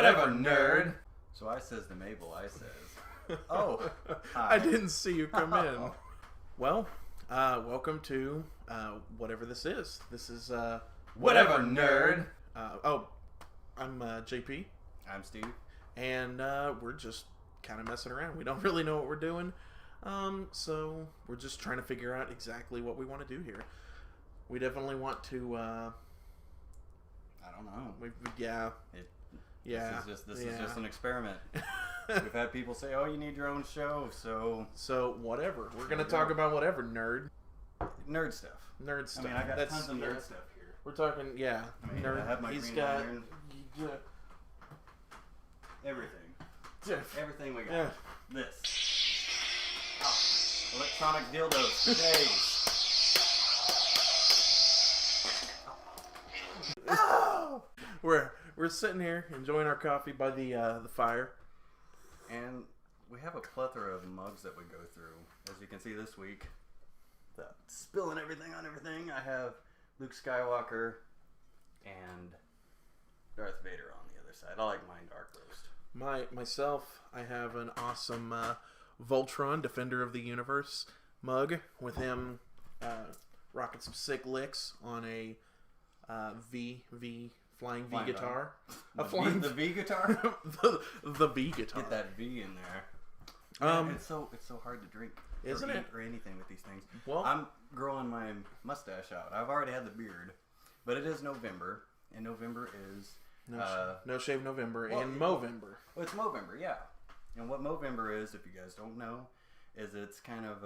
Whatever, nerd. So I says to Mabel, I says, oh, hi. I didn't see you come in. Well, welcome to whatever this is. This is Whatever, nerd. I'm JP. I'm Steve. And we're just kind of messing around. We don't really know what we're doing. So we're just trying to figure out exactly what we want to do here. We definitely want to... I don't know. Yeah. This is just an experiment. We've had people say, "Oh, you need your own show." So whatever. We're gonna talk about whatever, nerd stuff. Nerd stuff. I mean, I got tons of nerd stuff here. We're talking, yeah. I mean, nerd. I have my He's Green got Lantern. Everything. Everything we got. Yeah. This. Oh, electronic dildos for days. Oh! We're sitting here enjoying our coffee by the fire, and we have a plethora of mugs that we go through. As you can see this week, spilling everything on everything. I have Luke Skywalker and Darth Vader on the other side. I like mine dark roast. Myself, I have an awesome Voltron, Defender of the Universe mug with him rocking some sick licks on a flying V guitar. The V guitar? the V guitar. Get that V in there. It's so hard to drink. Isn't it? Or anything with these things. Well, I'm growing my mustache out. I've already had the beard. But it is November. And November is... No Shave November and Mow-vember. Well, it's Mow-vember, yeah. And what Mow-vember is, if you guys don't know, is it's kind of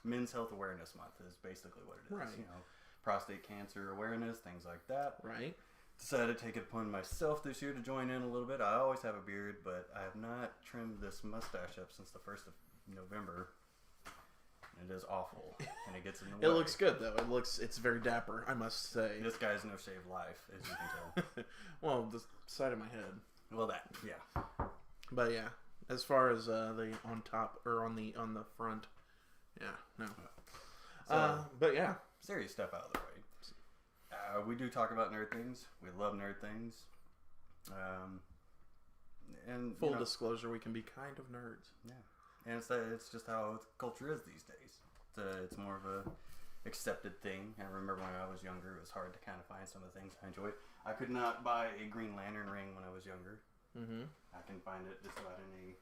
Men's Health Awareness Month is basically what it is. Right. You know, prostate cancer awareness, things like that. Right. Decided to take it upon myself this year to join in a little bit. I always have a beard, but I have not trimmed this mustache up since the 1st of November. It is awful, and it gets in the way. It looks good, though. It's very dapper, I must say. This guy's no shave life, as you can tell. Well, the side of my head. Well, that, yeah. But yeah, as far as the on top or on the front, yeah, no. But yeah, serious stuff out of the way. We do talk about nerd things. We love nerd things. And full disclosure, we can be kind of nerds. Yeah, and it's just how culture is these days. It's more of a accepted thing. I remember when I was younger, it was hard to kind of find some of the things I enjoyed. I could not buy a Green Lantern ring when I was younger. Mm-hmm. I can find it just about any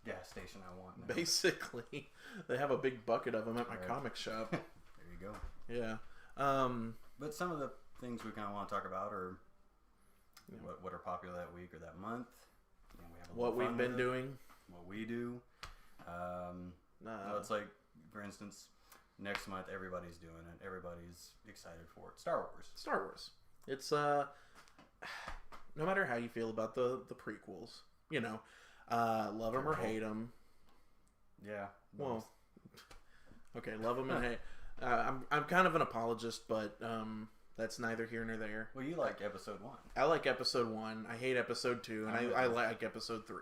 gas station I want now. Basically, they have a big bucket of them at my comic shop. There you go. Yeah. But some of the things we kind of want to talk about are what are popular that week or that month. You know, we have what we've been doing. What we do. It's like, for instance, next month everybody's doing it. Everybody's excited for it. Star Wars. It's no matter how you feel about the prequels, you know, love them or hate them. Yeah. Well, okay, love them and hate. I'm kind of an apologist, but that's neither here nor there. Well, you like episode 1. I like episode 1. I hate episode 2, and I like episode 3.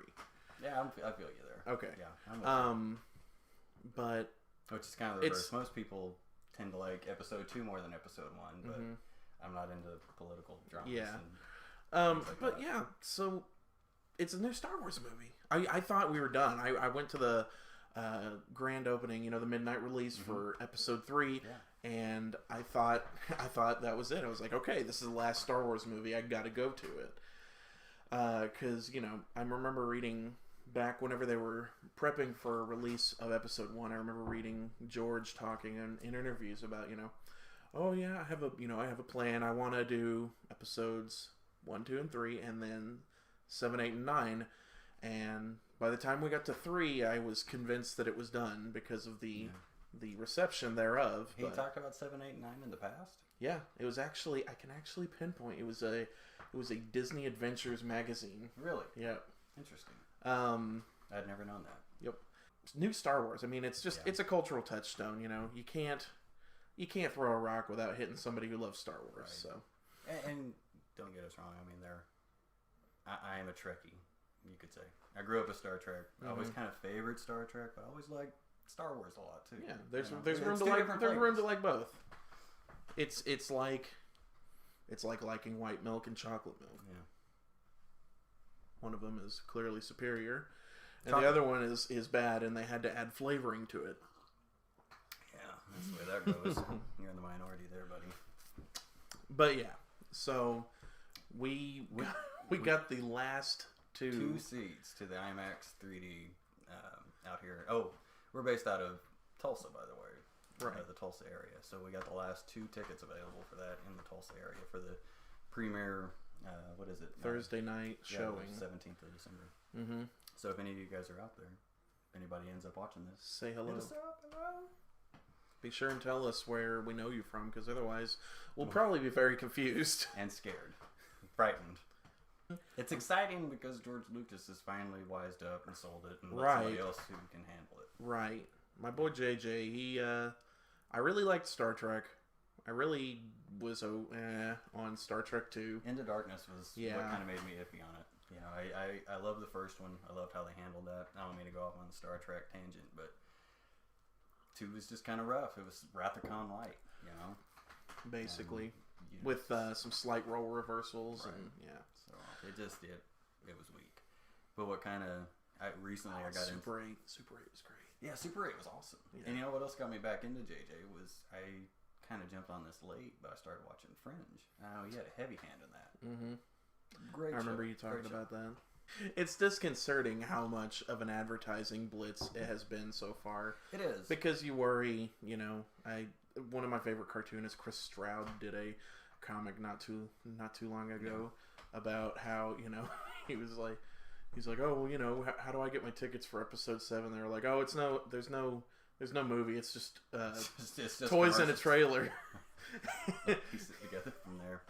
Yeah, I feel you there. Okay. Yeah. But which is kind of the reverse. Most people tend to like episode 2 more than episode 1, but I'm not into political dramas. Yeah. But yeah, so it's a new Star Wars movie. I thought we were done. I went to the grand opening, the midnight release for episode 3, and I thought that was it. I was like, okay, this is the last Star Wars movie. I got to go to it. Because I remember reading back whenever they were prepping for a release of episode 1. I remember reading George talking in interviews about oh yeah, I have a plan. I want to do episodes 1, 2, and 3, and then 7, 8, and 9. And by the time we got to 3, I was convinced that it was done because of the reception thereof. He talked about 7, 8, and 9 in the past? Yeah, it was actually, I can actually pinpoint. It was a Disney Adventures magazine. Really? Yeah. Interesting. I'd never known that. Yep. New Star Wars. I mean, it's just it's a cultural touchstone. You can't throw a rock without hitting somebody who loves Star Wars. Right. So. And don't get us wrong. I mean, I am a Trekkie, you could say. I grew up with Star Trek. I always kind of favored Star Trek, but I always liked Star Wars a lot too. Yeah, there's room to like both. It's like liking white milk and chocolate milk. Yeah. One of them is clearly superior, and the other one is bad, and they had to add flavoring to it. Yeah, that's the way that goes. You're in the minority there, buddy. But yeah, so we got the last two seats to the IMAX 3D out here. Oh, we're based out of Tulsa, by the way. Right. The Tulsa area. So we got the last 2 tickets available for that in the Tulsa area for the premiere, what is it? Thursday night showing. 17th of December. Mm-hmm. So if any of you guys are out there, if anybody ends up watching this, say hello. Hit us up, hello. Be sure and tell us where we know you from, because otherwise we'll probably be very confused. And scared. Frightened. It's exciting because George Lucas has finally wised up and sold it and let somebody else who can handle it. Right. My boy JJ, he, I really liked Star Trek. I really was on Star Trek 2. Into Darkness was what kind of made me iffy on it. You know, I love the first one. I loved how they handled that. I don't mean to go off on the Star Trek tangent, but 2 was just kind of rough. It was Wrath of Khan light, you know? Basically. With some slight role reversals. Right. And yeah. So it was weak. But what kind of... I got into... Super 8 was great. Yeah, Super 8 was awesome. Yeah. And you know what else got me back into JJ was I kind of jumped on this late, but I started watching Fringe. He had a heavy hand in that. Mm-hmm. Great. I remember you talking about that. It's disconcerting how much of an advertising blitz it has been so far. It is. Because you worry, you know, one of my favorite cartoonists, Chris Stroud, did a comic not too long ago about how, you know, he's like, oh, well, you know, how do I get my tickets for episode 7? They were like, oh, there's no movie. It's just, it's just toys in a trailer. Piece it together from there.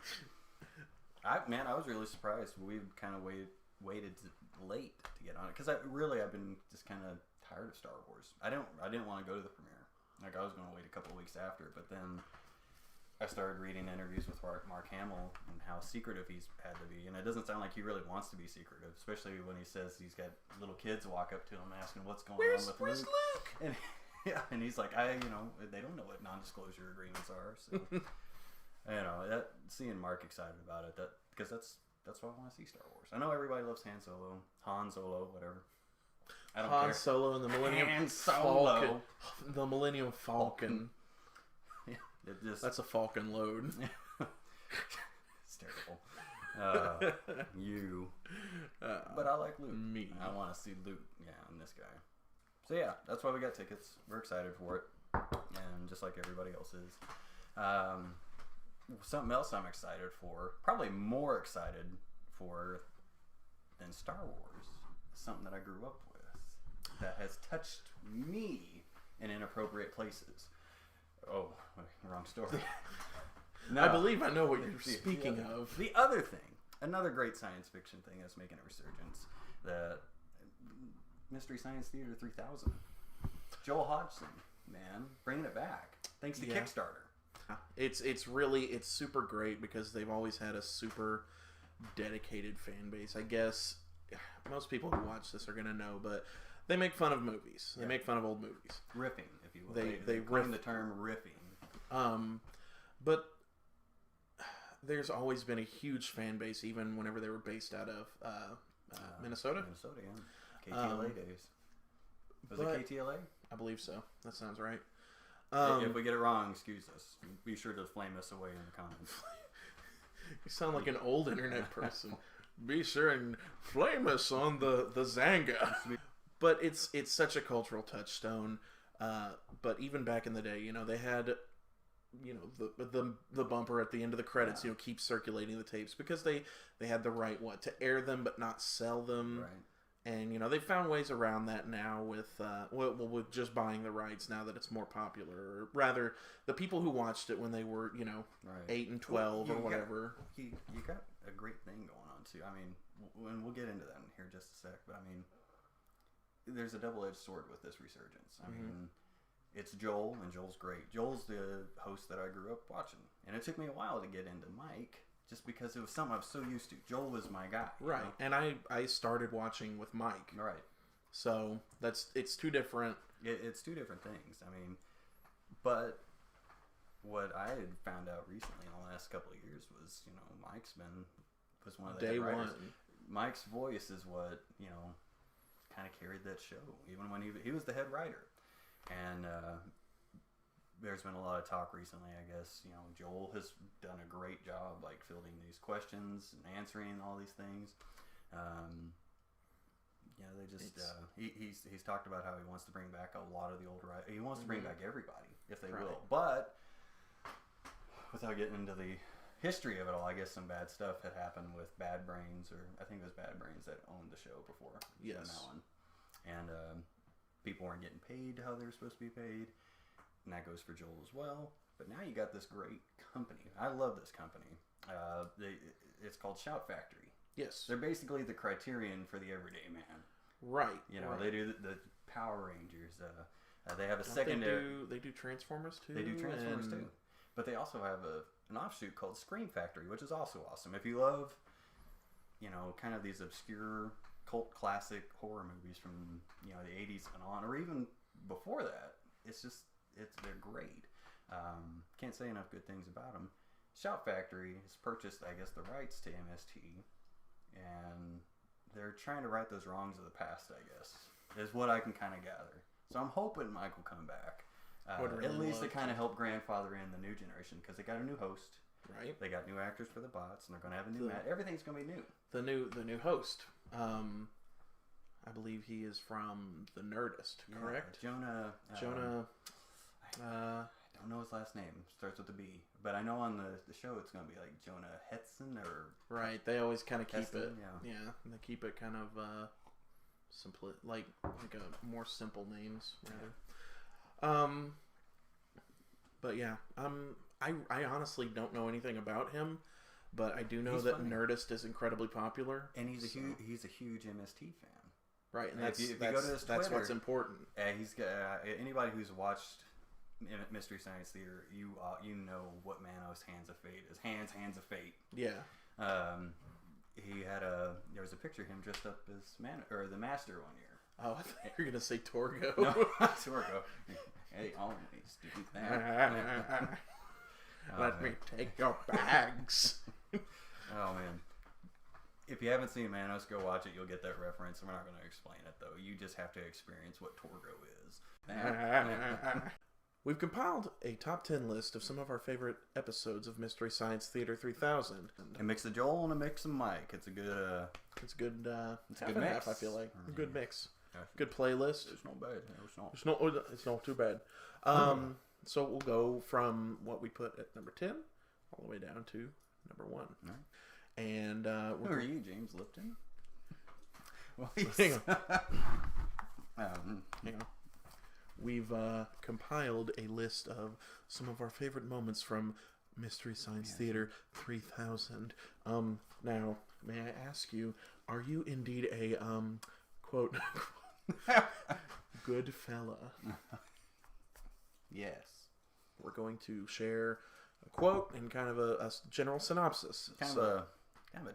I was really surprised. We kind of waited late to get on it because I've been just kind of tired of Star Wars. I didn't want to go to the premiere. Like I was going to wait a couple of weeks after, but then I started reading interviews with Mark Hamill and how secretive he's had to be, and it doesn't sound like he really wants to be secretive, especially when he says he's got little kids walk up to him asking what's going on with Where's Luke? And and he's like, they don't know what non-disclosure agreements are. So seeing Mark excited about it, because that's why I want to see Star Wars. I know everybody loves Han Solo, whatever. I don't care. Han Solo and the Millennium Falcon. The Millennium Falcon. That's a Falcon load. It's terrible. But I like Luke. Me. I want to see Luke. Yeah, and this guy. So yeah, that's why we got tickets. We're excited for it, and just like everybody else is. Something else I'm excited for, probably more excited for than Star Wars, something that I grew up with that has touched me in inappropriate places. Oh, wrong story. No, I believe I know what you're speaking of. The other thing, another great science fiction thing that's making a resurgence, the Mystery Science Theater 3000. Joel Hodgson, man, bringing it back. Thanks to Kickstarter. It's super great because they've always had a super dedicated fan base. I guess most people who watch this are going to know, but they make fun of movies. They make fun of old movies. Riffing, if you will. They coin the term riffing. But there's always been a huge fan base, even whenever they were based out of Minnesota. Minnesota, yeah. KTLA days. Was it KTLA? I believe so. That sounds right. If we get it wrong, excuse us. Be sure to flame us away in the comments. You sound like an old internet person. Be sure and flame us on the Zanga. But it's such a cultural touchstone. But even back in the day, you know, they had, you know, the bumper at the end of the credits, you know, keep circulating the tapes because they had the right to air them but not sell them. Right. And, you know, they've found ways around that now with just buying the rights now that it's more popular. Or rather, the people who watched it when they were, you know, 8 and 12 or whatever. You got a great thing going on, too. I mean, we'll get into that in here just a sec. But, I mean, there's a double-edged sword with this resurgence. I mean, it's Joel, and Joel's great. Joel's the host that I grew up watching. And it took me a while to get into Mike. Just because it was something I was so used to. Joel was my guy. Right. Know? And I started watching with Mike. Right. So it's two different... It's two different things. I mean, but what I had found out recently in the last couple of years was, you know, was one of the Day writers. one. Mike's voice is what, kind of carried that show, even when he was the head writer. And there's been a lot of talk recently, I guess, Joel has done a great job, like, fielding these questions and answering all these things. They just, he's talked about how he wants to bring back a lot of the old writers. He wants to bring back everybody, if they will. But, without getting into the history of it all, I guess some bad stuff had happened with Bad Brains, or I think it was Bad Brains that owned the show before. Yes. That one. And people weren't getting paid how they were supposed to be paid. And that goes for Joel as well. But now you got this great company. I love this company. It's called Shout Factory. Yes. They're basically the Criterion for the everyday man. Right. They do the Power Rangers. They have a secondary... They do Transformers too. They do Transformers too. But they also have an offshoot called Scream Factory, which is also awesome. If you love, kind of these obscure cult classic horror movies from, the 80s and on, or even before that, they're great. Can't say enough good things about them. Shout Factory has purchased, I guess, the rights to MST, and they're trying to right those wrongs of the past, I guess, is what I can kind of gather. So I'm hoping Mike will come back. At least to kind of help grandfather in the new generation, because they got a new host. Right. They got new actors for the bots, and they're going to have a new everything's going to be new. The new host. I believe he is from The Nerdist, correct? Jonah. I don't know his last name. Starts with a B. But I know on the show it's going to be like Jonah Hetson or... Right. They always kind of keep Heston, it... Yeah. They keep it kind of simple, like a more simple names, rather. But yeah, I honestly don't know anything about him, but I do know that funny. Nerdist is incredibly popular, and he's a huge MST fan. Right, and if you go to his Twitter, that's what's important. He's got anybody who's watched Mystery Science Theater, you know what Manos' Hands of Fate is. Hands of Fate. Yeah. There was a picture of him dressed up as the Master one year. Oh, I thought you were gonna say Torgo. No, Torgo. Hey, always do that. Let me take your bags. Oh man. If you haven't seen Manos, go watch it. You'll get that reference. We're not going to explain it, though. You just have to experience what Torgo is. We've compiled a top 10 list of some of our favorite episodes of Mystery Science Theater 3000. A mix of Joel and a mix of Mike. It's a good... it's a good mix. Half, I feel like. A good mix. Good playlist. It's not bad. It's not too bad. So we'll go from what we put at number 10 all the way down to number 1. Right. And who are you, James Lipton? Well, we've compiled a list of some of our favorite moments from Mystery Science Theater 3000. Now, may I ask you, are you indeed a quote good fella? Yes. We're going to share a quote and kind of a general synopsis. Kind of a to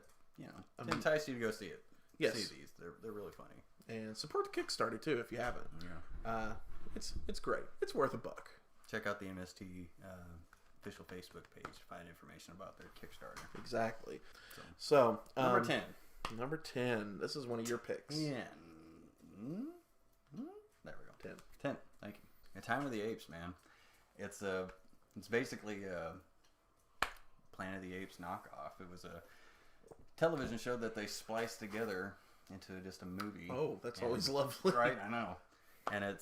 entice you to go see it. Yes. See these. They're really funny. And support the Kickstarter too if you haven't. Yeah. It's great. It's worth $1. Check out the MST official Facebook page to find information about their Kickstarter. Exactly. So number 10. Number 10. This is one of your picks. Yeah. There we go. 10. Thank you. The Time of the Apes, man. It's basically a Planet of the Apes knockoff. It was a television show that they spliced together into just a movie. Oh, that's always lovely. Right, I know. And it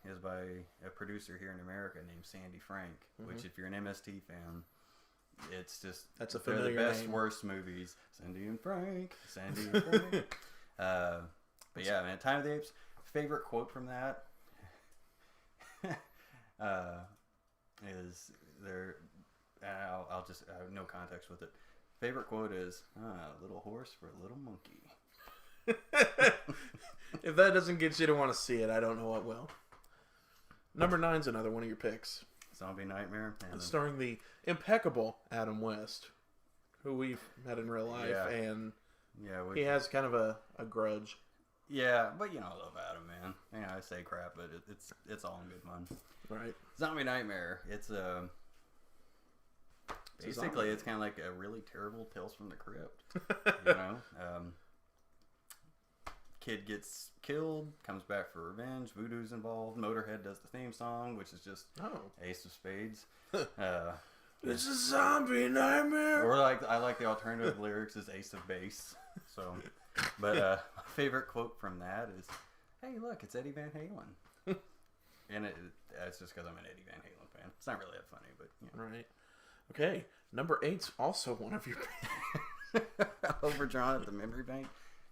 was by a producer here in America named Sandy Frank, which if you're an MST fan, it's just... That's a familiar name. They're the best, worst movies. Sandy and Frank. But yeah, man, Time of the Apes. Favorite quote from that is there... I'll just... I have no context with it. Favorite quote is, little horse for a little monkey. If that doesn't get you to want to see it, I don't know what will. Number 9's another one of your picks. Zombie Nightmare. Starring the impeccable Adam West, who we've met in real life, and he has kind of a grudge. Yeah, but I love Adam, man. I say crap, but it's all in good fun. Right. Zombie Nightmare. It's basically it's kind of like a really terrible Tales from the Crypt. kid gets killed, comes back for revenge. Voodoo's involved. Motorhead does the theme song, which is just Ace of Spades. It's a zombie nightmare. Or I like the alternative lyrics is Ace of Base. So, but my favorite quote from that is, "Hey, look, it's Eddie Van Halen." And it's just because I'm an Eddie Van Halen fan. It's not really that funny, but Right. Okay, number 8's also one of your. Overdrawn at the memory bank.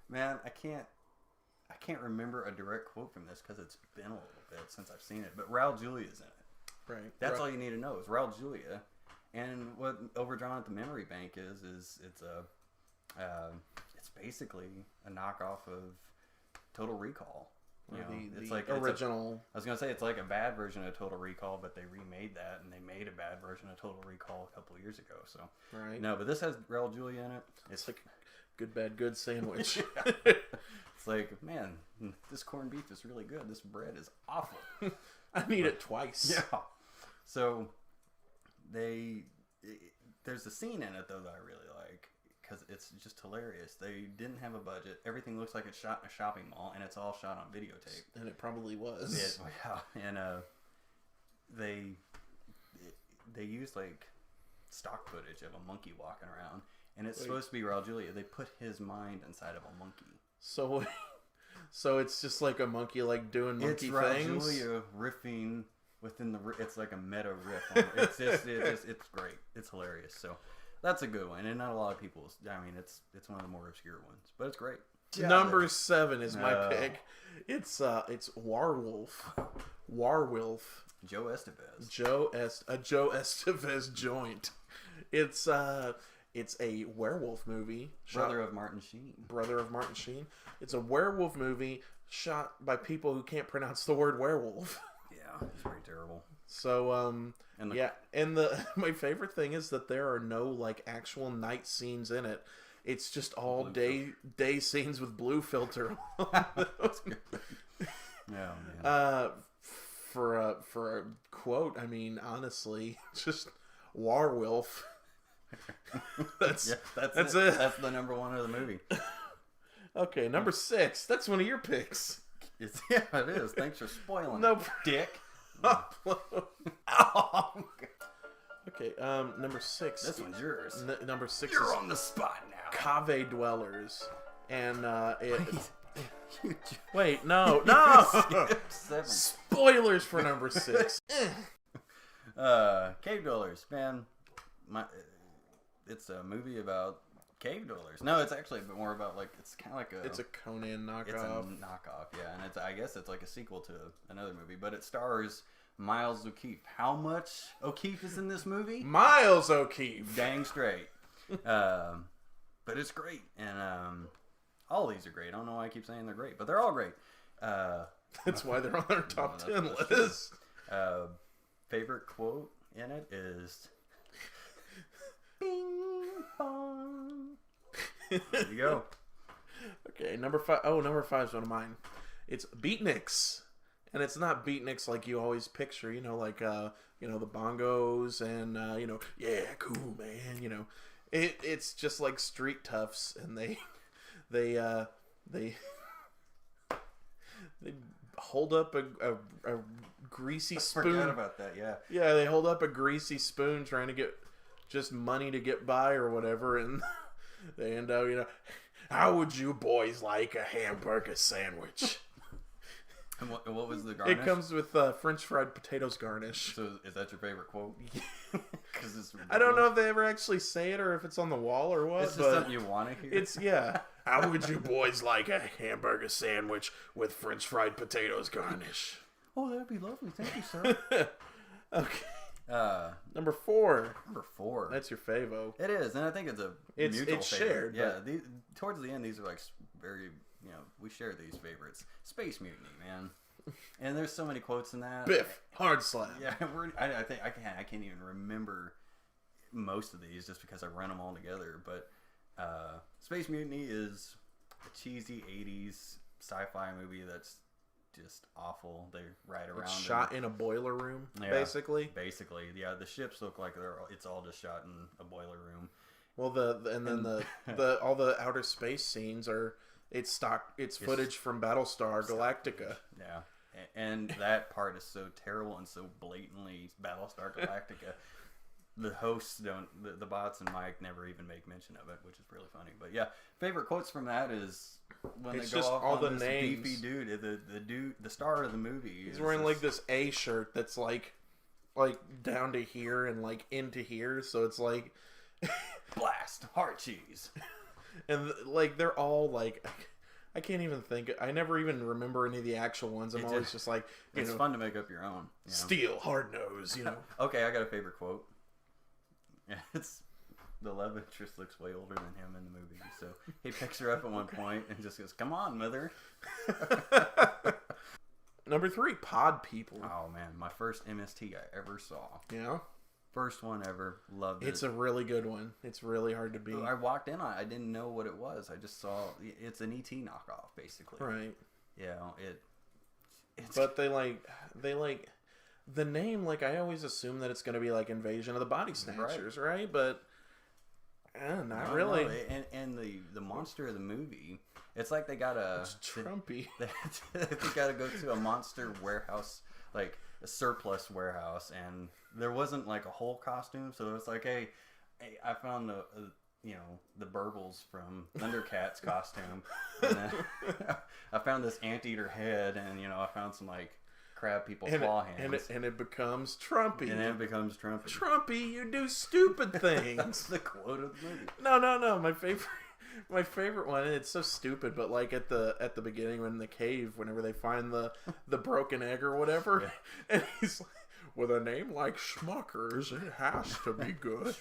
Man, I can't remember a direct quote from this because it's been a little bit since I've seen it. But Raul Julia's in it. Right. That's all you need to know is Raul Julia. And what Overdrawn at the memory bank is it's basically a knockoff of Total Recall. You know, it's like original. I was gonna say it's like a bad version of Total Recall, but they remade that and they made a bad version of Total Recall a couple of years ago. So no, but this has Raul Julia in it. It's like good, bad, good sandwich. It's like, man, this corned beef is really good. This bread is awful. I need it twice. Yeah. So there's a scene in it though that I really like. Because it's just hilarious. They didn't have a budget. Everything looks like it's shot in a shopping mall, and it's all shot on videotape. And it probably was. Yeah, and they used like stock footage of a monkey walking around, and it's supposed to be Raul Julia. They put his mind inside of a monkey. So it's just like a monkey like doing monkey things. It's Raul Julia riffing within the. It's like a meta riff. It's great. It's hilarious. So. That's a good one, and not a lot of people. I mean, it's one of the more obscure ones, but it's great. Yeah, Number 7 is my pick. It's Werewolf. Joe Estevez. A Joe Estevez joint. It's a werewolf movie. Brother of Martin Sheen. It's a werewolf movie shot by people who can't pronounce the word werewolf. Yeah, it's pretty terrible. So, and my favorite thing is that there are no like actual night scenes in it. It's just all day scenes with blue filter. That's good. Yeah, man. For a quote, I mean, honestly, just Werewolf. That's it. That's the number 1 of the movie. Okay, number 6. That's one of your picks. It is. Thanks for spoiling. No, dick. Okay, number 6. This one's yours. Number 6 You're is on the spot now. Cave Dwellers. And Wait, no. Skip 7. Spoilers for number 6. Cave Dwellers, man. It's a movie about cave dwellers. No, it's actually a bit more about like it's kind of like It's a Conan knockoff. It's a knockoff, yeah, and I guess it's like a sequel to another movie, but it stars Miles O'Keefe. How much O'Keefe is in this movie? Miles O'Keefe. Dang straight. But it's great, and all these are great. I don't know why I keep saying they're great, but they're all great. That's why they're on our top 10 list. Favorite quote in it is "Bing bong." There you go. Okay, number 5. Oh, number 5 is one of mine. It's Beatniks. And it's not Beatniks like you always picture, like the bongos and yeah, cool, man, It's just like street toughs, and they hold up a greasy spoon. I forgot about that, yeah. Yeah, they hold up a greasy spoon trying to get just money to get by or whatever, and they end up, how would you boys like a hamburger sandwich? And what was the garnish? It comes with French fried potatoes garnish. So is that your favorite quote? Because I don't know if they ever actually say it or if it's on the wall or what. It's just something you want to hear. It's, yeah. How would you boys like a hamburger sandwich with French fried potatoes garnish? Oh, that'd be lovely. Thank you, sir. Okay. Number 4. Number 4. That's your favo. It is, and I think it's mutual it's shared. Yeah, towards the end, these are like very, we share these favorites. Space Mutiny, man. And there's so many quotes in that. Biff, hard slap. Yeah, I think I can't even remember most of these just because I run them all together. But Space Mutiny is a cheesy 80s sci-fi movie that's just awful. They ride around. It's shot in a boiler room, basically. Basically, yeah. The ships look like it's all just shot in a boiler room. Well, all the outer space scenes are It's footage from Battlestar Galactica. Yeah. And that part is so terrible and so blatantly Battlestar Galactica. The hosts don't, the bots and Mike never even make mention of it, which is really funny. But yeah, favorite quotes from that is when It's they go just off all on the this names. beefy dude, the star of the movie. He's wearing like this A shirt that's like down to here and like into here, so it's like blast heart cheese. And like they're all like, I can't even think. I never even remember any of the actual ones. I'm always just like, it's fun to make up your own. You know? Steel hard nose, you know. Okay, I got a favorite quote. It's the love interest looks way older than him in the movie, so he picks her up at one point and just goes, "Come on, mother." Number 3, Pod People. Oh man, my first MST I ever saw. Yeah. First one ever. Loved it. It's a really good one. It's really hard to beat. I walked in on it. I didn't know what it was. I just saw it's an ET knockoff, basically. Right. Yeah. It's. But they like the name. Like I always assume that it's going to be like Invasion of the Body Snatchers, right? But not really. No. And the monster of the movie. It's like they got a. It's Trumpy. They got to go to a monster warehouse, like a surplus warehouse, and there wasn't like a whole costume, so it was like, hey, I found the Burbles from Thundercats costume, and then I found this anteater head, and I found some like crab people claw hands, and it becomes Trumpy, and then it becomes Trumpy. Trumpy, you do stupid things. That's the quote of the movie. No. My favorite one, and it's so stupid, but like at the beginning when in the cave, whenever they find the broken egg or whatever, yeah. And he's like, with a name like Schmuckers, it has to be good.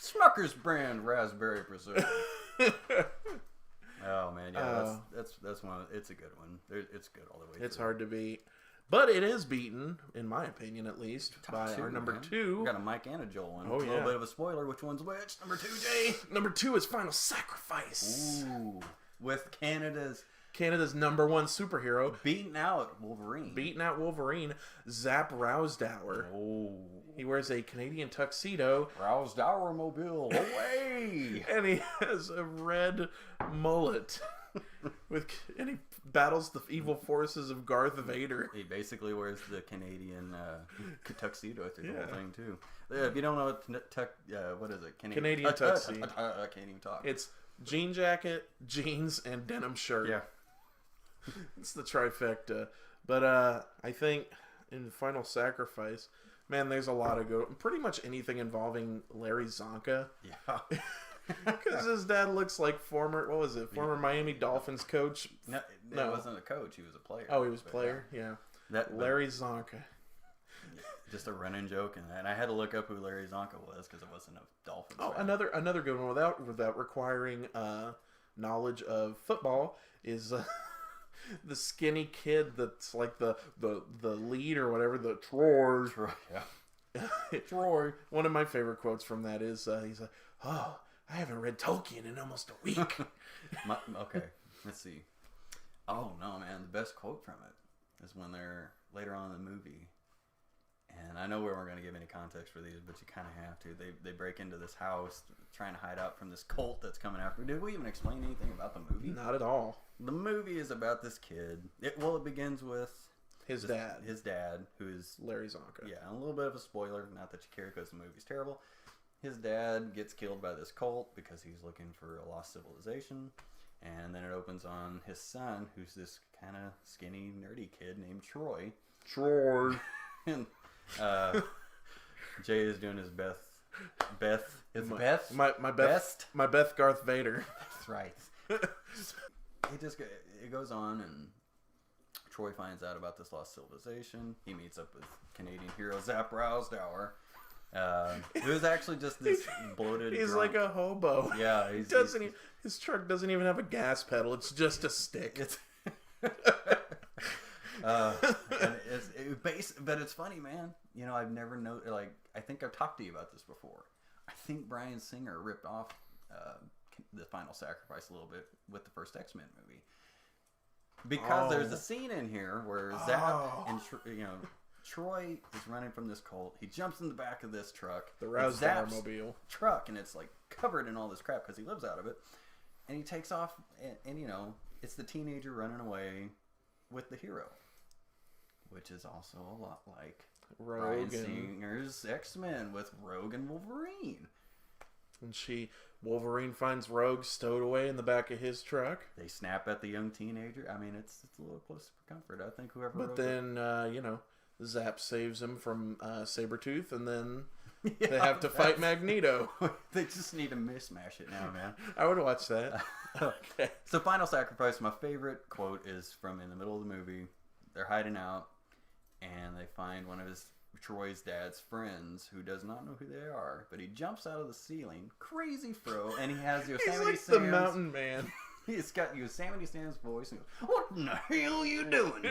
Schmuckers brand raspberry preserve. Oh man, yeah, that's one. It's a good one. It's good all the way. It's hard to beat, but it is beaten, in my opinion, at least, by our number 2. We got a Mike and a Joel one. Oh, a little bit of a spoiler. Which one's which? Number 2, Jay. Number 2 is Final Sacrifice. Ooh, with Canada's number 1 superhero, beating out Wolverine, Zap Rousdower. Oh, he wears a Canadian tuxedo. Rousdower mobile away, and he has a red mullet. And he battles the evil forces of Darth Vader. He basically wears the Canadian tuxedo through the whole thing too. If you don't know what is it? Canadian tuxedo. I can't even talk. It's jean jacket, jeans, and denim shirt. Yeah. It's the trifecta. But I think in Final Sacrifice, man, there's a lot of good. Pretty much anything involving Larry Zonka. Yeah. Because his dad looks like former Miami Dolphins coach. No, it wasn't a coach. He was a player. Oh, he was a player? Yeah. Larry Zonka. Just a running joke, and I had to look up who Larry Zonka was because it wasn't a Dolphins. Oh, fan. Another good one without requiring knowledge of football is the skinny kid that's like the lead or whatever, the Troy. Yeah. Troy. One of my favorite quotes from that is he's like, "Oh, I haven't read Tolkien in almost a week." Okay, let's see. Oh no, man! The best quote from it is when they're later on in the movie, and I know we weren't going to give any context for these, but you kind of have to. They break into this house trying to hide out from this cult that's coming after. Did we even explain anything about the movie? Not at all. The movie is about this kid. It begins with his dad, who is Larry Zonka. Yeah, a little bit of a spoiler. Not that you care because the movie's terrible. His dad gets killed by this cult because he's looking for a lost civilization. And then it opens on his son, who's this kind of skinny, nerdy kid named Troy. And Jay is doing his Beth. My Beth Garth Vader. That's right. It goes on, and Troy finds out about this lost civilization. He meets up with Canadian hero Zap Rousdower. It was actually just this bloated. He's drunk. like a hobo. Yeah, his truck doesn't even have a gas pedal. It's just a stick. But it's funny, man. I've never known. Like, I think I've talked to you about this before. I think Bryan Singer ripped off the Final Sacrifice a little bit with the first X-Men movie, because there's a scene in here where Zap and Troy is running from this cult. He jumps in the back of this truck, the Rousdower mobile truck, and it's like covered in all this crap because he lives out of it. And he takes off, and you know, it's the teenager running away with the hero, which is also a lot like Bryan Singer's X-Men with Rogue and Wolverine. And Wolverine finds Rogue stowed away in the back of his truck. They snap at the young teenager. I mean, it's a little close for comfort. I think whoever. But then, you know, Zap saves him from Sabretooth, and then they have to fight Magneto. They just need to mishmash it now, man. I would watch that. Okay. So, Final Sacrifice, my favorite quote is from in the middle of the movie. They're hiding out, and they find one of Troy's dad's friends who does not know who they are, but he jumps out of the ceiling, crazy fro, and he has Yosemite He's like Sam's, the mountain man. He's got Yosemite Sam's voice, and goes, "What in the hell are you doing?"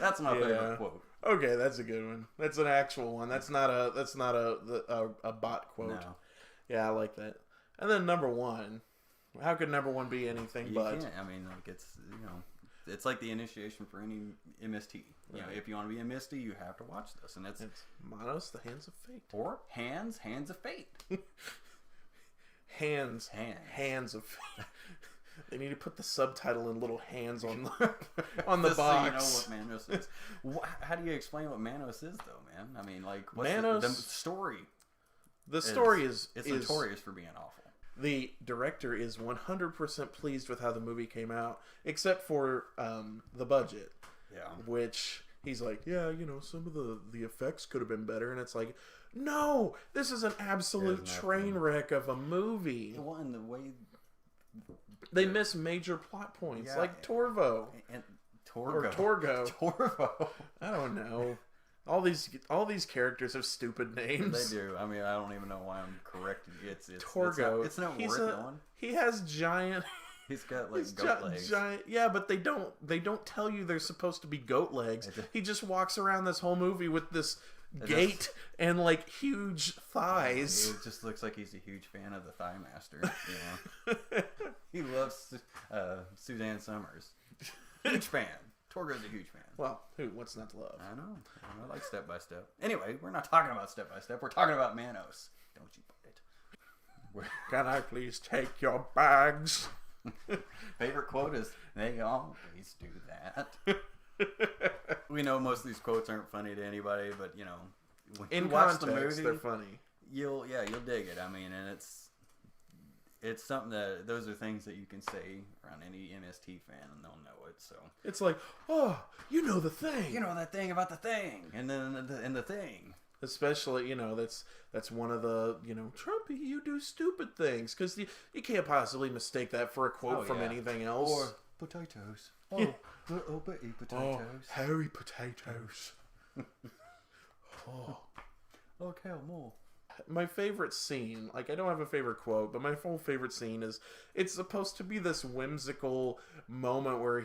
That's my favorite quote. Okay, that's a good one. That's an actual one. That's not a bot quote. No. Yeah, I like that. And then number one. How could number one be anything but? Can't. I mean, like it's it's like the initiation for any MST. You know, if you want to be a MST, you have to watch this, and it's Manos, the Hands of Fate, or Hands of Fate. Hands of Fate. They need to put the subtitle in little hands on the box. So you know what Manos is. How do you explain what Manos is, though, man? I mean, like, what's the story? The story is notorious for being awful. The director is 100% pleased with how the movie came out, except for the budget. Yeah. Which he's like, yeah, you know, some of the effects could have been better, and it's like, no, this is an absolute train wreck of a movie. Well, and the way they miss major plot points, like Torvo and Torgo. Torvo. I don't know. All these characters have stupid names. They do. I mean, I don't even know why I'm correcting you. It's Torgo. It's not worth knowing. He has giant. He's got like goat legs. Yeah, but they don't tell you they're supposed to be goat legs. He just walks around this whole movie with this gait and like huge thighs. It just looks like he's a huge fan of the Thigh Master. You know, he loves Suzanne Summers. Huge fan. Torgo's a huge fan. Well, what's not to love? I know. I like Step by Step. Anyway, we're not talking about Step by Step. We're talking about Manos. Don't you bite it. Can I please take your bags? Favorite quote is, "They always do that." We know most of these quotes aren't funny to anybody, but you know, when you watch the movie, they're funny. You'll dig it. I mean, and it's something that those are things that you can say around any MST fan and they'll know it. So it's like, oh, you know the thing. You know that thing about the thing, and then the thing. Especially, you know, that's one of the, you know, Trumpy, you do stupid things, because you can't possibly mistake that for a quote from anything else. Or potatoes. Oh, potatoes. Oh, hairy potatoes. Okay, more. My favorite scene, like, I don't have a favorite quote, but my full favorite scene is, it's supposed to be this whimsical moment where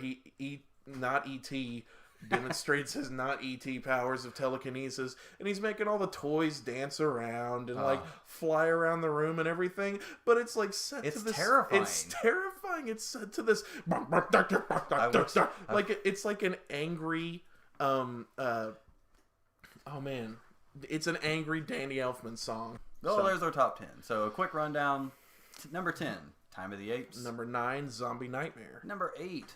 not E.T., demonstrates his not E.T. powers of telekinesis, and he's making all the toys dance around and like fly around the room and everything, but it's like set to this. Terrifying. It's terrifying. It's set to this like it's like an angry oh man, it's an angry Danny Elfman song. There's our top 10. So a quick rundown. Number 10, Time of the Apes. Number 9, Zombie Nightmare. Number 8,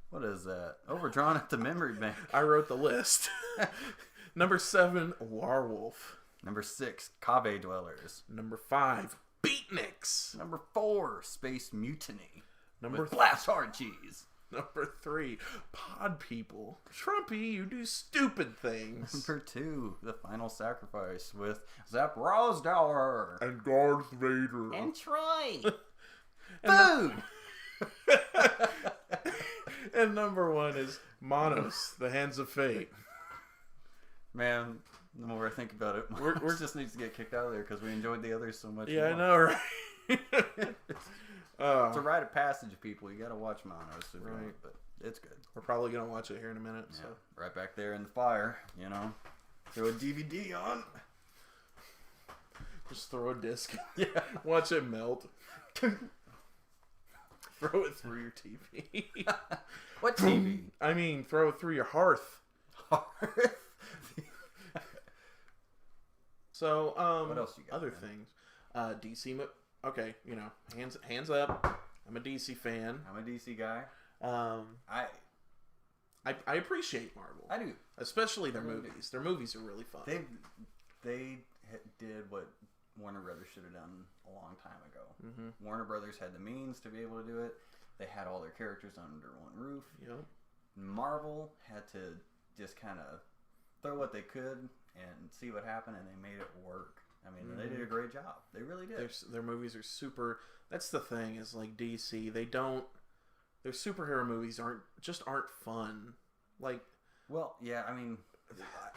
what is that? Overdrawn at the Memory Bank. I wrote the list. Number 7, Werewolf. Number 6, Cave Dwellers. Number 5, Beatniks. Number 4, Space Mutiny. Number Blast Hard Cheese. Number 3, Pod People. Trumpy, you do stupid things. Number 2, The Final Sacrifice with Zap Rosdauer. And Darth Vader. And Troy. Food. And number 1 is Manos, The Hands of Fate. Man, the more I think about it, we just needs to get kicked out of there because we enjoyed the others so much. Yeah, more. I know, right? It's a rite of passage, people. You got to watch Manos, right? But it's good. We're probably gonna watch it here in a minute. Yeah, so right back there in the fire, you know. Throw a DVD on. Just throw a disc. Yeah, watch it melt. Throw it through your TV. What TV? I mean, throw it through your hearth. Hearth? So, what else you got? Other things. DC okay, you know, hands up. I'm a DC fan. I'm a DC guy. I appreciate Marvel. I do, especially their movies. Their movies are really fun. They did what Warner Brothers should have done a long time ago. Mm-hmm. Warner Brothers had the means to be able to do it. They had all their characters under one roof. Yep. Marvel had to just kind of throw what they could and see what happened, and they made it work. I mean, they did a great job. They really did. Their movies are super. That's the thing, is like DC. They don't. Their superhero movies aren't fun. Like, well, yeah. I mean,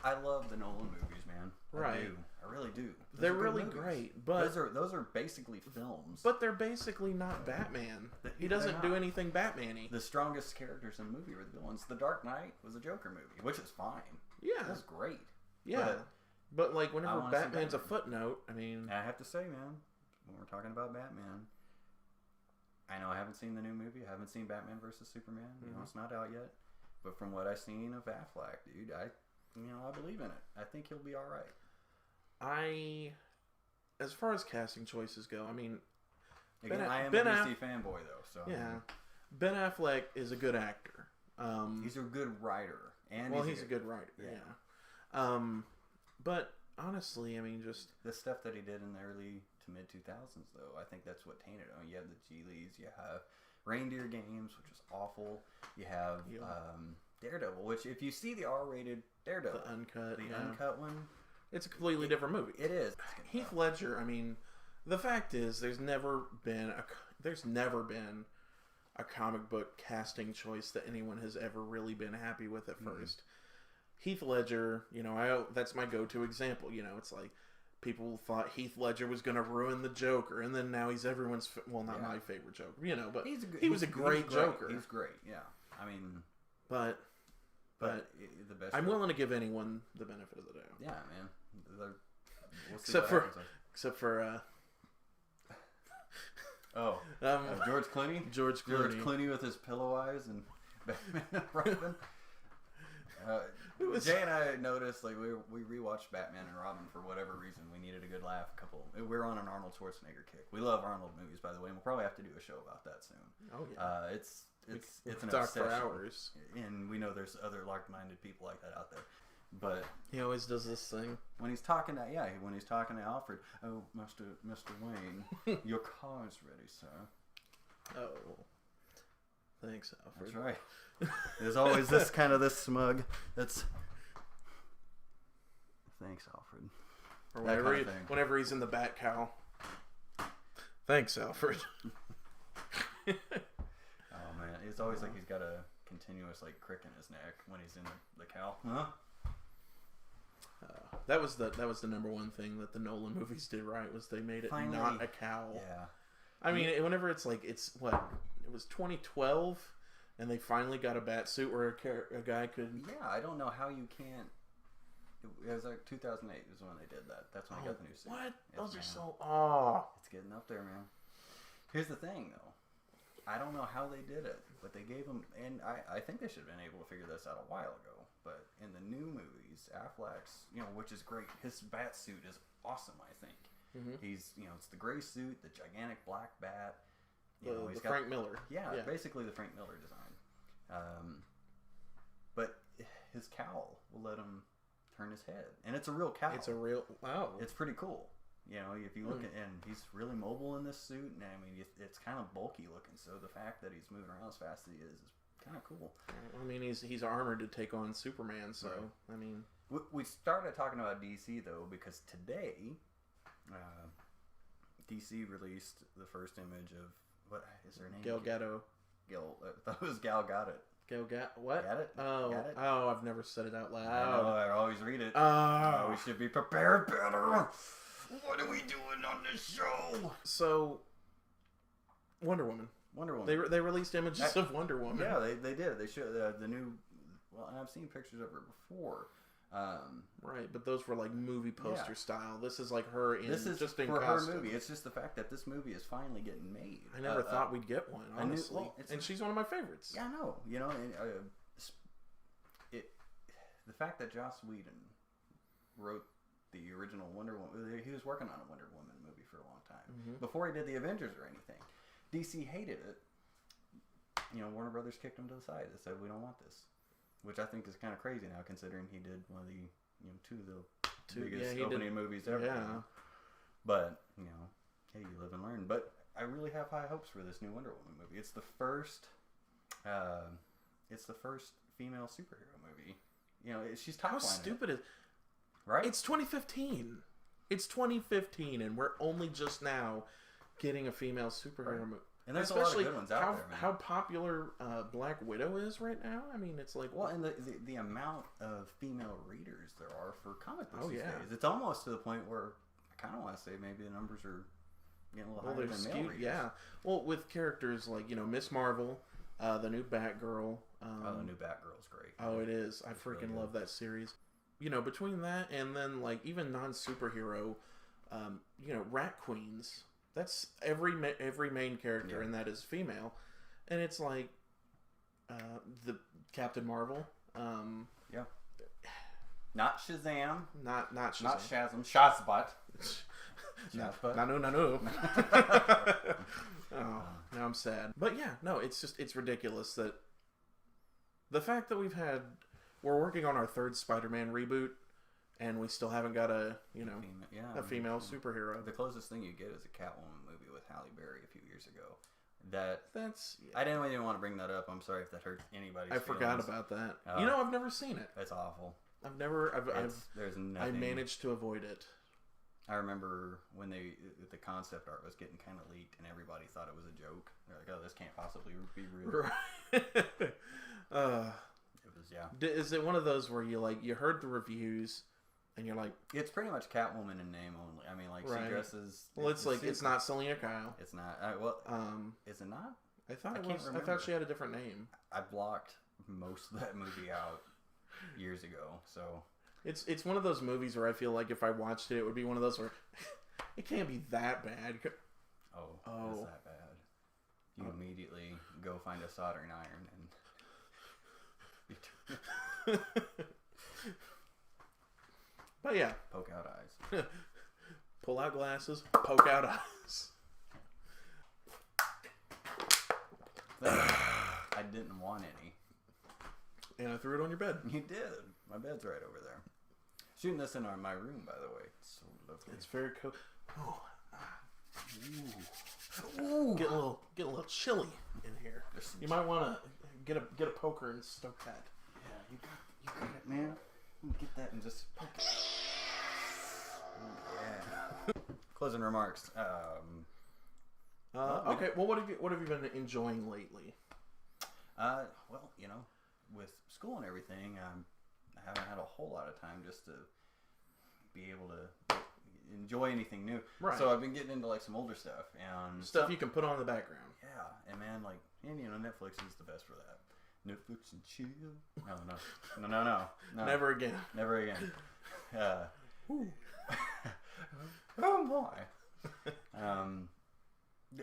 I love the Nolan movies, man. Right. I do. I really do. They're really great, but those are basically films. But they're basically not Batman. He doesn't do anything Batman-y. The strongest characters in the movie were the villains. The Dark Knight was a Joker movie, which is fine. Yeah, it was great. Yeah, but like whenever Batman's a footnote, I mean, I have to say, man, when we're talking about Batman, I know I haven't seen the new movie. I haven't seen Batman versus Superman. You know, it's not out yet. But from what I've seen of Affleck, dude, I believe in it. I think he'll be all right. As far as casting choices go, I mean, again, I am a DC fanboy though, so yeah, Ben Affleck is a good actor. He's a good writer, and he's a good writer. Yeah. But honestly, I mean, just the stuff that he did in the early to mid 2000s, though, I think that's what tainted him. You have the Geelys, you have Reindeer Games, which is awful. You have Daredevil, which if you see the R-rated Daredevil, the uncut one, it's a completely different movie. It is. Heath Ledger. I mean, the fact is, there's never been a comic book casting choice that anyone has ever really been happy with at first. Heath Ledger, you know, that's my go-to example. You know, it's like people thought Heath Ledger was going to ruin the Joker, and then now he's everyone's not my favorite Joker, you know, but he was a great Joker. He's great, yeah. I mean, but the best. I'm willing to give anyone the benefit of the doubt. Yeah, man. Except for George Clooney. George Clooney with his pillow eyes and Batman and Robin. Jay and I noticed, like, we rewatched Batman and Robin for whatever reason. We needed a good laugh. We're on an Arnold Schwarzenegger kick. We love Arnold movies, by the way, and we'll probably have to do a show about that soon. Oh yeah. It's an talk obsession. For hours, and we know there's other like-minded people like that out there. But he always does this thing when he's talking to Alfred. Oh, Mr. Wayne, your car's ready, sir. Oh, thanks, Alfred. That's right. There's always this smug. That's thanks, Alfred. Or whenever he's in the bat cowl. Thanks, Alfred. Oh man, it's always like he's got a continuous crick in his neck when he's in the cowl. Huh? That was the number one thing that the Nolan movies did right, was they made it finally, not a cowl. Yeah. I mean, whenever it was 2012, and they finally got a bat suit where a guy could. Yeah, I don't know how you can't. It was like 2008 is when they did that. That's when I got the new suit. What? Those are so. It's getting up there, man. Here's the thing, though. I don't know how they did it, but they gave him, and I think they should have been able to figure this out a while ago. But in the new movies, Affleck's, which is great. His bat suit is awesome. I think he's, it's the gray suit, the gigantic black bat. He's got Frank Miller. Yeah, basically the Frank Miller design. But his cowl will let him turn his head, and it's a real cowl. Wow. It's pretty cool. If you look at, and he's really mobile in this suit, and I mean, it's kind of bulky looking. So the fact that he's moving around as fast as he is kind of cool. I mean, he's armored to take on Superman, so right. I mean, we started talking about DC though because today, DC released the first image of what is her name? Gal Gadot. That was Gal Gadot. Gal Gadot. What? Got it? Oh, Got it? Oh, I've never said it out loud. I know, I always read it. We should be prepared better. What are we doing on this show? So, Wonder Woman. They released images of Wonder Woman. Yeah, they did. They showed the new. Well, and I've seen pictures of her before. Right, but those were like movie poster style. This is like her in. This is just in for costume. her movie. It's just the fact that this movie is finally getting made. I never thought we'd get one, honestly. And she's one of my favorites. Yeah, I know. And, the fact that Joss Whedon wrote the original Wonder Woman, he was working on a Wonder Woman movie for a long time. Before he did the Avengers or anything. DC hated it. Warner Brothers kicked him to the side. They said, we don't want this. Which I think is kind of crazy now, considering he did one of the, two of the biggest opening movies ever. Yeah. But, hey, you live and learn. But I really have high hopes for this new Wonder Woman movie. It's the first female superhero movie. She's top line. How stupid is... Right? It's 2015. It's 2015, and we're only just now getting a female superhero movie. And there's especially a lot of good ones out there, man. How popular Black Widow is right now. I mean, it's like... Well, and the amount of female readers there are for comic books these days. It's almost to the point where I kind of want to say maybe the numbers are getting a little higher than male readers. Yeah. Well, with characters like, Miss Marvel, the new Batgirl. The new Batgirl's great. Oh, it is. I freaking love that series. Between that and then, like, even non-superhero, Rat Queens... That's every main character, and that is female, and it's like the Captain Marvel. Not Shazam. Not Shazam. Not Shazam. Shazbot. Shazbot. No. Oh, now I'm sad. But yeah, no, it's ridiculous that the fact that we're working on our third Spider-Man reboot. And we still haven't got a female superhero. The closest thing you get is a Catwoman movie with Halle Berry a few years ago. I didn't even want to bring that up. I'm sorry if that hurt anybody's feelings. Forgot about that. I've never seen it. It's awful. There's nothing. I managed to avoid it. I remember when the concept art was getting kind of leaked and everybody thought it was a joke. They're like, oh, this can't possibly be real. Right. It was, Is it one of those where you heard the reviews... And you're like... It's pretty much Catwoman in name only. I mean, like, she dresses... Well, it's not Selena Kyle. It's not. Is it not? I thought it was. I thought she had a different name. I blocked most of that movie out years ago, so... It's one of those movies where I feel like if I watched it, it would be one of those where... It can't be that bad. Oh. It's that bad. You immediately go find a soldering iron and... But yeah. Poke out eyes. Pull out glasses, poke out eyes. I didn't want any. And I threw it on your bed. You did. My bed's right over there. Shooting this in my room, by the way. It's so lovely. It's very cool. Oh. Ooh. Get a little chilly in here. You might want to get a poker and stoke that. Yeah, you got it, man. Get that and just poke it. Yeah. Closing remarks. Okay. Well, what have you been enjoying lately? Well, with school and everything, I haven't had a whole lot of time just to be able to enjoy anything new. Right. So I've been getting into like some older stuff and stuff you can put on in the background. Yeah, and man, Netflix is the best for that. Netflix and chill. No. Never again. Never again. Oh boy.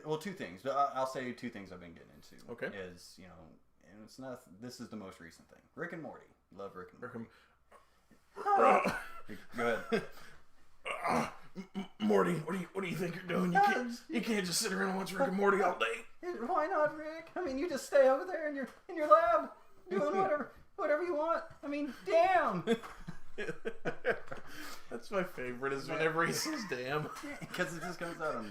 Well, two things. I'll say two things I've been getting into. Okay. Is and it's not. This is the most recent thing. Rick and Morty. Love Rick and Morty. Go ahead. Morty, what do you think you're doing? You can't just sit around and watch Rick and Morty all day. Why not, Rick? I mean, you just stay over there in your lab doing whatever you want. I mean, damn. That's my favorite. Is whenever he says "damn," because it just comes out of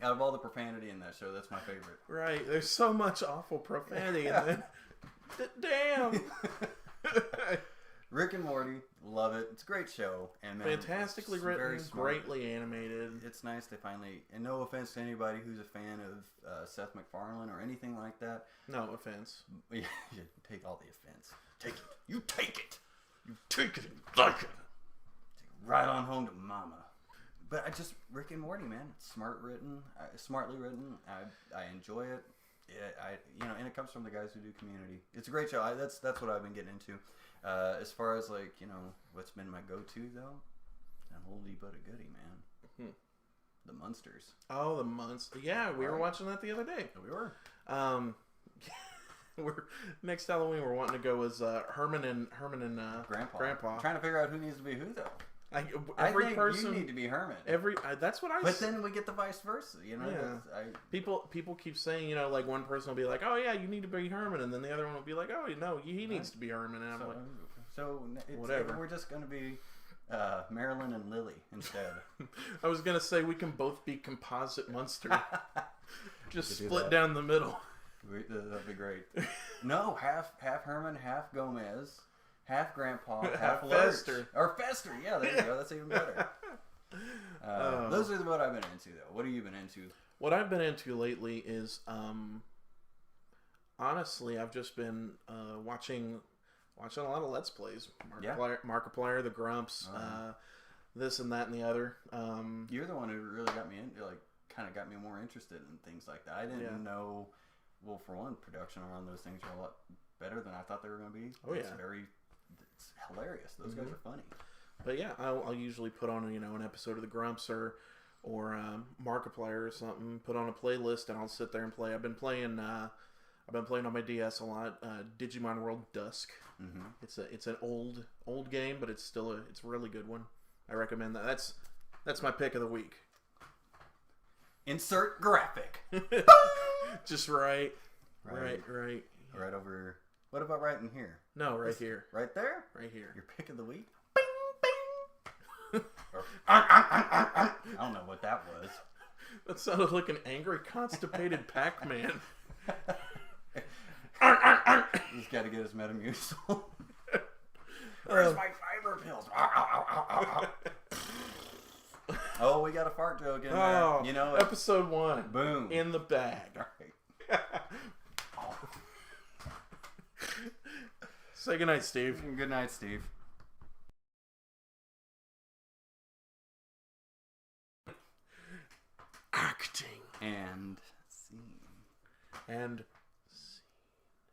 out of all the profanity in that show, that's my favorite. Right. There's so much awful profanity in there. Damn. Rick and Morty, love it. It's a great show. And man, fantastically written, greatly animated. It's nice to finally, and no offense to anybody who's a fan of Seth MacFarlane or anything like that. No offense. Yeah, take all the offense. Take it. You take it. You take it and like it. Take it right on home to mama. But Rick and Morty, man, it's smartly written. I enjoy it. And it comes from the guys who do Community. It's a great show. That's what I've been getting into. As far as what's been my go-to though, an oldie but a goodie, man. The Munsters. Oh, the Munsters. Yeah, we were watching that the other day. We were. Next Halloween we're wanting to go as Herman and Grandpa. Grandpa. Trying to figure out who needs to be who though. Every I think person you need to be Herman. That's what I. But then we get the vice versa. You know, yeah. People keep saying, you know, like one person will be like, "Oh yeah, you need to be Herman," and then the other one will be like, "Oh no, he needs to be Herman." And I'm like, whatever. We're just gonna be Marilyn and Lily instead. I was gonna say we can both be composite Munster. Just split down the middle. That'd be great. No, half Herman, half Gomez, half Grandpa, half Fester. Or Fester. Yeah, there you go. That's even better. Those are what I've been into, though. What have you been into? What I've been into lately is, honestly, I've just been watching a lot of Let's Plays. Markiplier, the Grumps, this and that and the other. You're the one who really got me into, like, kind of got me more interested in things like that. I didn't know. Well, for one, production around those things are a lot better than I thought they were going to be. Oh, it's hilarious. Those guys are funny. But yeah, I'll usually put on an episode of the Grumps or Markiplier or something. Put on a playlist and I'll sit there and play. I've been playing on my DS a lot. Digimon World Dusk. Mm-hmm. It's an old game, but it's still it's a really good one. I recommend that. That's my pick of the week. Insert graphic. Just right over. What about right in here? No, right here. Right there? Right here. Your pick of the week? Bing, bing. I don't know what that was. That sounded like an angry, constipated Pac-Man. He's got to get his Metamucil. Where's my fiber pills? Oh, we got a fart joke in there. You know, episode 1. Boom. In the bag. Right. Say goodnight, Steve. Good night, Steve. Acting. And scene. And